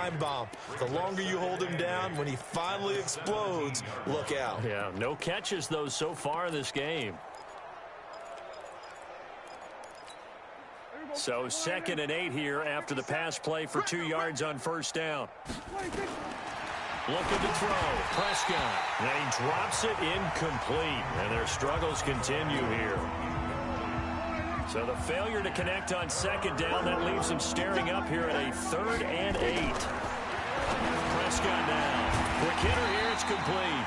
time bomb. The longer you hold him down, when he finally explodes, look out. Yeah, no catches, though, so far in this game. So 2nd and 8 here after the pass play for 2 yards on first down. Looking to throw. Prescott. And he drops it incomplete. And their struggles continue here. So the failure to connect on 2nd down, that leaves them staring up here at a 3rd and 8. Prescott now. Quick hitter here. It's complete.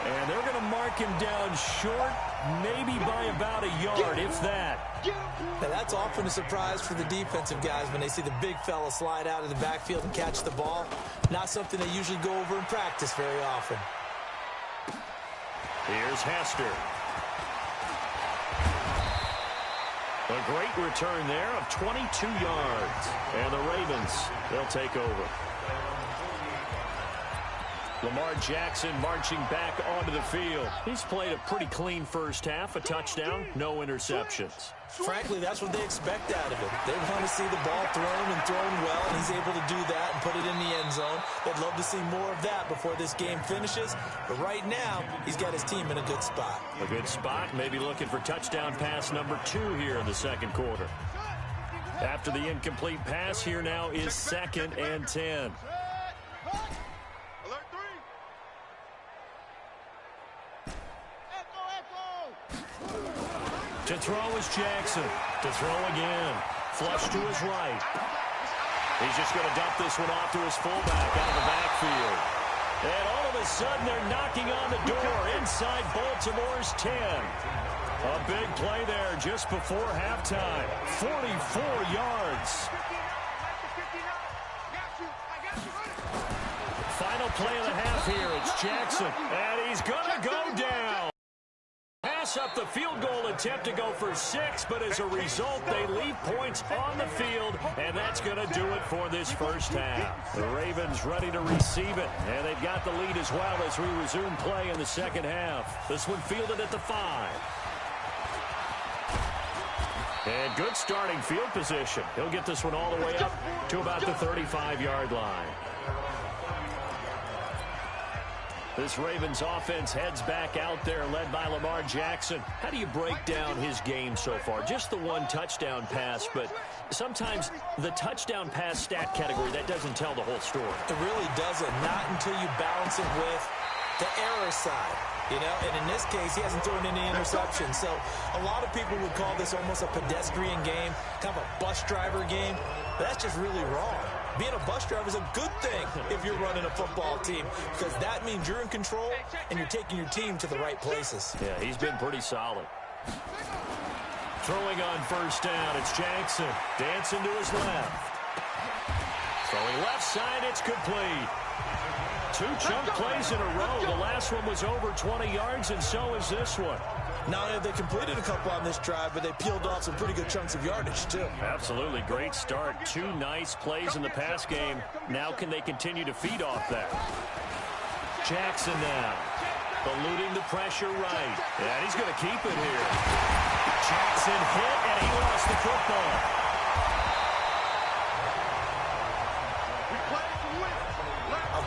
And they're going to mark him down short, maybe by about a yard, if that. Now that's often a surprise for the defensive guys when they see the big fella slide out of the backfield and catch the ball. Not something they usually go over in practice very often. Here's Hester. A great return there of 22 yards. And the Ravens, they'll take over. Lamar Jackson marching back onto the field. He's played a pretty clean first half, a touchdown, no interceptions. Frankly, that's what they expect out of him. They want to see the ball thrown and thrown well, and he's able to do that and put it in the end zone. They'd love to see more of that before this game finishes. But right now, he's got his team in a good spot. A good spot, maybe looking for touchdown pass number 2 here in the second quarter. After the incomplete pass, here now is 2nd and 10. To throw is Jackson. To throw again. Flush to his right. He's just going to dump this one off to his fullback out of the backfield. And all of a sudden, they're knocking on the door inside Baltimore's 10. A big play there just before halftime. 44 yards. Final play of the half here. It's Jackson. And he's going to go down. Pass up the field goal attempt to go for 6, but as a result, they leave points on the field, and that's going to do it for this first half. The Ravens ready to receive it, and they've got the lead as well as we resume play in the second half. This one fielded at the 5. And good starting field position. He'll get this one all the way up to about the 35-yard line. This Ravens offense heads back out there, led by Lamar Jackson. How do you break down his game so far? Just the one touchdown pass, but sometimes the touchdown pass stat category, that doesn't tell the whole story. It really doesn't, not until you balance it with the error side. You know, and in this case, he hasn't thrown any interceptions. So a lot of people would call this almost a pedestrian game, kind of a bus driver game. But that's just really wrong. Being a bus driver is a good thing if you're running a football team, because that means you're in control and you're taking your team to the right places. Yeah, he's been pretty solid. Throwing on first down, it's Jackson. Dancing to his left. Throwing left side, it's complete. 2 chunk plays in a row. The last one was over 20 yards, and so is this one. Not only have they completed a couple on this drive, but they peeled off some pretty good chunks of yardage, too. Absolutely. Great start. 2 nice plays in the pass game. Now can they continue to feed off that? Jackson now. Eluding the pressure right. And he's going to keep it here. Jackson hit, and he lost the football.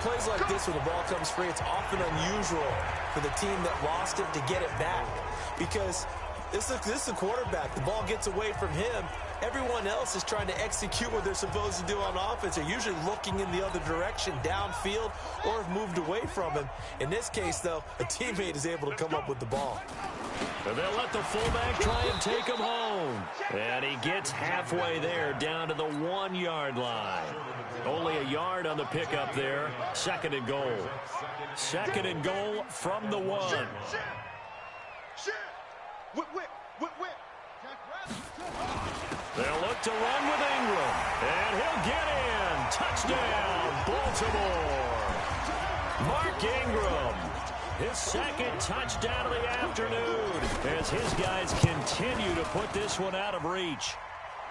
Plays like this when the ball comes free, it's often unusual for the team that lost it to get it back, because this is a quarterback. The ball gets away from him. Everyone else is trying to execute what they're supposed to do on offense. They're usually looking in the other direction, downfield, or have moved away from him. In this case, though, a teammate is able to come up with the ball. And they'll let the fullback try and take him home. And he gets halfway there, down to the 1-yard line. Only a yard on the pickup there. 2nd and goal. 2nd and goal from the 1. They'll look to run with Ingram. And he'll get in. Touchdown, Baltimore. Mark Ingram. His 2nd touchdown of the afternoon as his guys continue to put this one out of reach.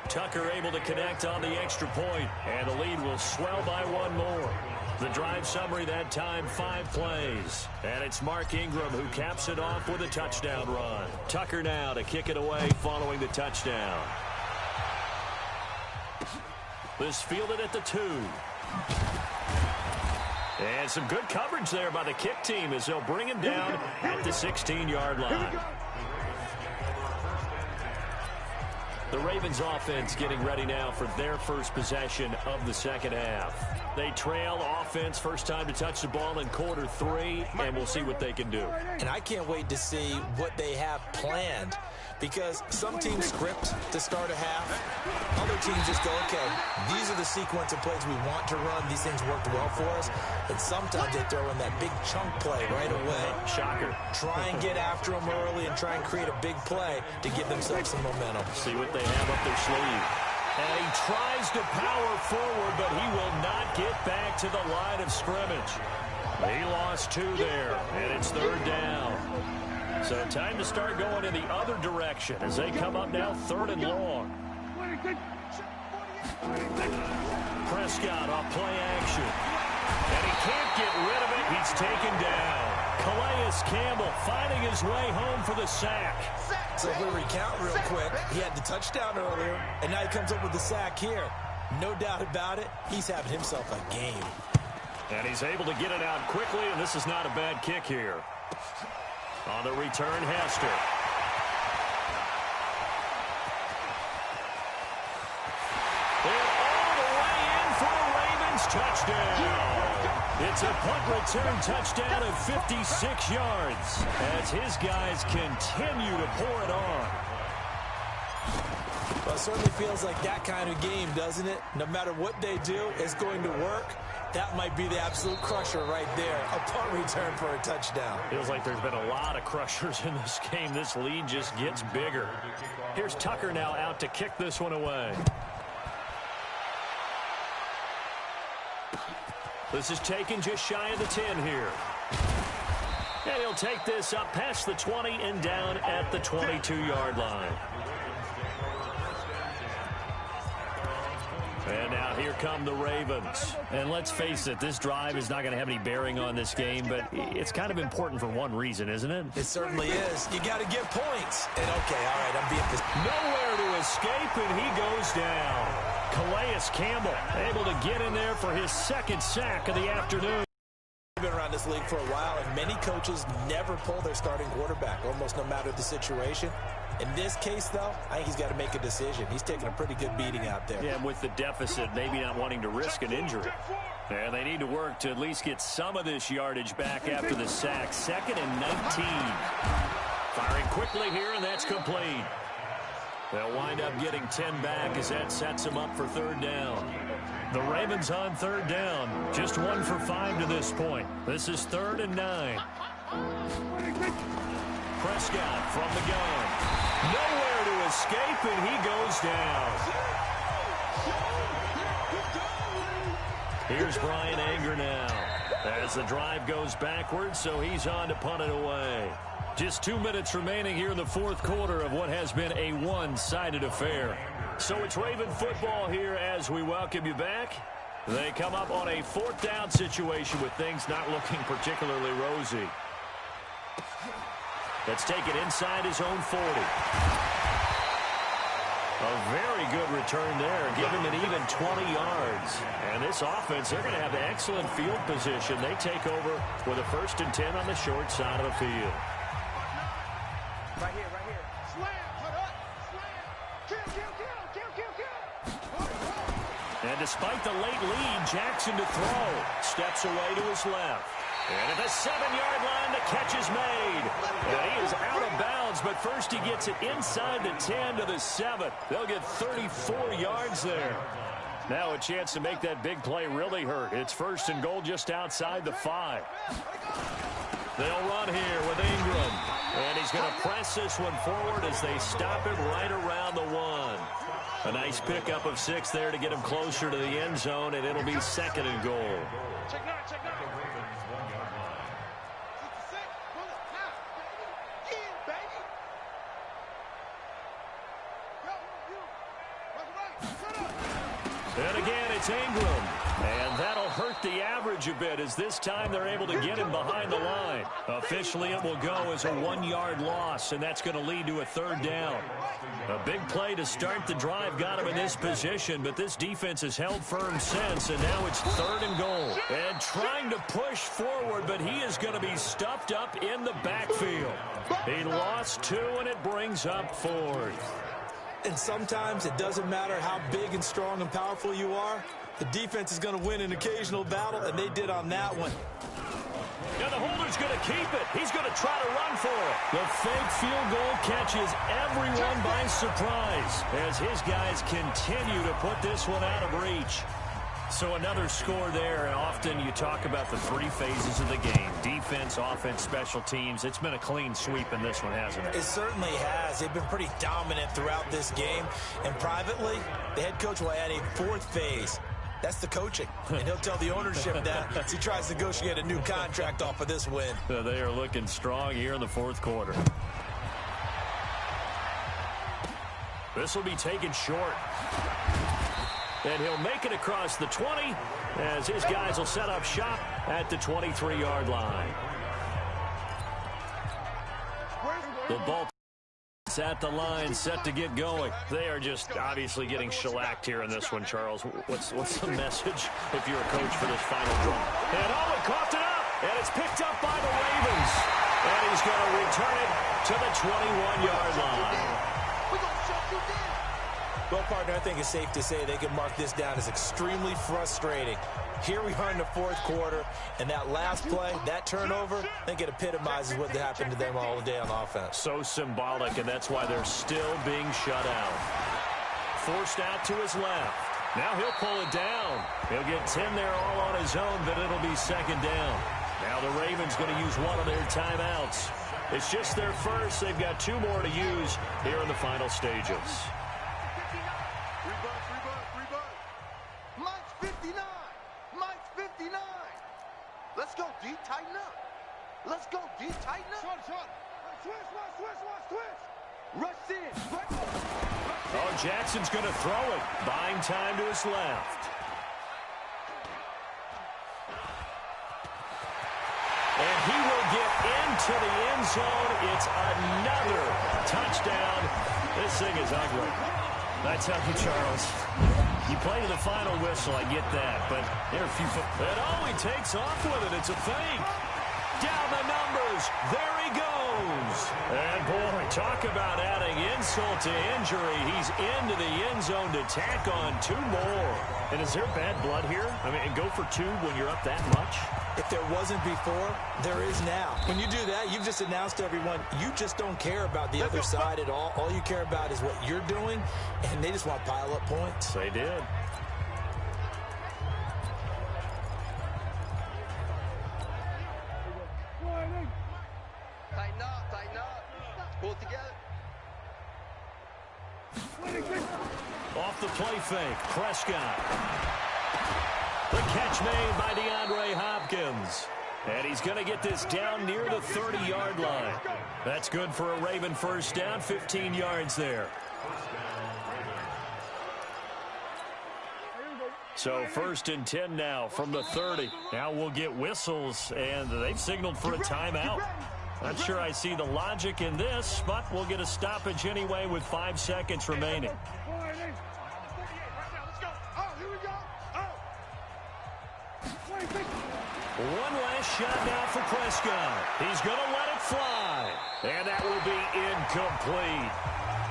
Tucker able to connect on the extra point, and the lead will swell by 1 more. The drive summary that time, 5 plays. And it's Mark Ingram who caps it off with a touchdown run. Tucker now to kick it away following the touchdown. This fielded at the 2. And some good coverage there by the kick team as they'll bring him down at the 16-yard line. The Ravens offense getting ready now for their first possession of the second half. They trail offense, first time to touch the ball in quarter 3, and we'll see what they can do. And I can't wait to see what they have planned, because some teams script to start a half. Other teams just go, okay, these are the sequence of plays we want to run. These things worked well for us. And sometimes they throw in that big chunk play right away. Shocker. Try and get after them early and try and create a big play to give themselves some momentum. See what they have up their sleeve. And he tries to power forward, but he will not get back to the line of scrimmage. He lost 2 there, and it's third down. So time to start going in the other direction as they come up now 3rd and long. Prescott off play action. And he can't get rid of it. He's taken down. Calais Campbell finding his way home for the sack. So if we recount real quick, he had the touchdown earlier, and now he comes up with the sack here. No doubt about it, he's having himself a game. And he's able to get it out quickly, and this is not a bad kick here. On the return, Hester. And all the way in for a Ravens touchdown. It's a punt return touchdown of 56 yards as his guys continue to pour it on. Well, it certainly feels like that kind of game, doesn't it? No matter what they do, it's going to work. That might be the absolute crusher right there. A punt return for a touchdown. Feels like there's been a lot of crushers in this game. This lead just gets bigger. Here's Tucker now out to kick this one away. This is taken just shy of the 10 here. And he'll take this up past the 20 and down at the 22-yard line. And now here come the Ravens. And let's face it, this drive is not going to have any bearing on this game, but it's kind of important for one reason, isn't it? It certainly is. You got to get points. And okay, all right, I'm being this. Nowhere to escape, and he goes down. Calais Campbell able to get in there for his second sack of the afternoon. I've been around this league for a while, and many coaches never pull their starting quarterback, almost no matter the situation. In this case, though, I think he's got to make a decision. He's taking a pretty good beating out there. Yeah, and with the deficit, maybe not wanting to risk an injury. And they need to work to at least get some of this yardage back after the sack. 2nd and 19. Firing quickly here, and that's complete. They'll wind up getting 10 back as that sets them up for 3rd down. The Ravens on 3rd down. Just 1 for 5 to this point. This is 3rd and 9. Prescott from the gun. Nowhere to escape, and he goes down. Here's Brian Anger now as the drive goes backwards, so he's on to punt it away. Just 2 minutes remaining here in the 4th quarter of what has been a one-sided affair. So it's Raven football here as we welcome you back. They come up on a 4th down situation with things not looking particularly rosy. Let's take it inside his own 40. A very good return there. Give him an even 20 yards. And this offense, they're going to have excellent field position. They take over with a 1st and 10 on the short side of the field. Right here, right here. Slam, cut up, slam. Kill. And despite the late lead, Jackson to throw. Steps away to his left. And at the 7-yard line, the catch is made. And he is out of bounds, but first he gets it inside the 10 to the 7. They'll get 34 yards there. Now a chance to make that big play really hurt. It's 1st and goal just outside the 5. They'll run here with Ingram. And he's going to press this one forward as they stop him right around the 1. A nice pickup of 6 there to get him closer to the end zone, and it'll be 2nd and goal. Check 9, check 9. And again, it's Ingram. And that'll hurt the average a bit as this time they're able to get him behind the line. Officially, it will go as a 1-yard loss, and that's going to lead to a 3rd down. A big play to start the drive got him in this position, but this defense has held firm since, and now it's 3rd and goal. And trying to push forward, but he is going to be stuffed up in the backfield. He lost 2, and it brings up 4th. And sometimes it doesn't matter how big and strong and powerful you are. The defense is going to win an occasional battle, and they did on that one. Now the holder's going to keep it. He's going to try to run for it. The fake field goal catches everyone by surprise as his guys continue to put this one out of reach. So another score there, and often you talk about the 3 phases of the game. Defense, offense, special teams. It's been a clean sweep in this one, hasn't it? It certainly has. They've been pretty dominant throughout this game. And privately, the head coach will add a 4th phase. That's the coaching. And he'll tell the ownership that as he tries to negotiate a new contract off of this win. They are looking strong here in the 4th quarter. This will be taken short. And he'll make it across the 20 as his guys will set up shop at the 23-yard line. The ball is at the line, set to get going. They are just obviously getting shellacked here in this one, Charles. What's the message if you're a coach for this final drive? And he coughed it up, and it's picked up by the Ravens. And he's going to return it to the 21-yard line. Well, partner, I think it's safe to say they can mark this down as extremely frustrating. Here we are in the 4th quarter, and that last play, that turnover, I think it epitomizes what happened to them all day on offense. So symbolic, and that's why they're still being shut out. Forced out to his left. Now he'll pull it down. He'll get 10 there all on his own, but it'll be 2nd down. Now the Ravens going to use one of their timeouts. It's just their first. They've got 2 more to use here in the final stages. Let's go, D. Tighten up. Let's go, D. Tighten up. Switch. Rush in. Oh, Jackson's going to throw it. Buying time to his left. And he will get into the end zone. It's another touchdown. This thing is ugly. I tell you, Charles, you play to the final whistle, I get that, but there are a few and he takes off with it. It's a fake. Down the numbers. There he goes. And, boy, talk about adding insult to injury. He's into the end zone to tack on 2 more. And is there bad blood here? I mean, and go for 2 when you're up that much? If there wasn't before, there is now. When you do that, you've just announced to everyone, you just don't care about the other side at all. All you care about is what you're doing, and they just want to pile up points. They did. Tighten up. Pull it together. Off the play fake, Prescott. The catch made by DeAndre Hopkins. And he's going to get this down near the 30-yard line. That's good for a Raven first down, 15 yards there. So 1st and 10 now from the 30. Now we'll get whistles, and they've signaled for a timeout. Not sure I see the logic in this, but we'll get a stoppage anyway with 5 seconds remaining. One last shot now for Prescott. He's going to let it fly. And that will be incomplete.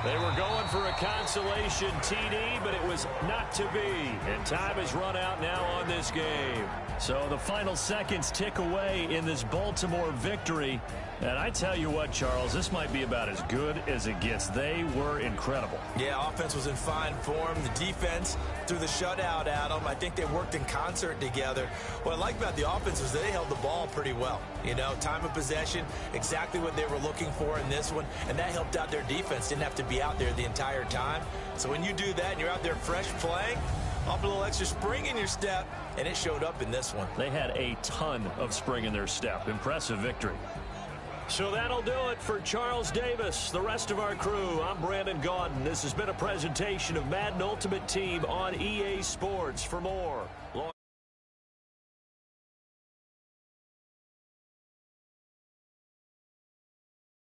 They were going for a consolation TD, but it was not to be. And time has run out now on this game. So the final seconds tick away in this Baltimore victory. And I tell you what, Charles, this might be about as good as it gets. They were incredible. Yeah, offense was in fine form. The defense threw the shutout at them. I think they worked in concert together. What I like about the offense was they held the ball pretty well. You know, time of possession, exactly what they were looking for in this one, and that helped out their defense. Didn't have to be out there the entire time. So when you do that and you're out there fresh playing, off a little extra spring in your step, and it showed up in this one. They had a ton of spring in their step. Impressive victory. So that'll do it for Charles Davis, the rest of our crew. I'm Brandon Gaudin. This has been a presentation of Madden Ultimate Team on EA Sports. For more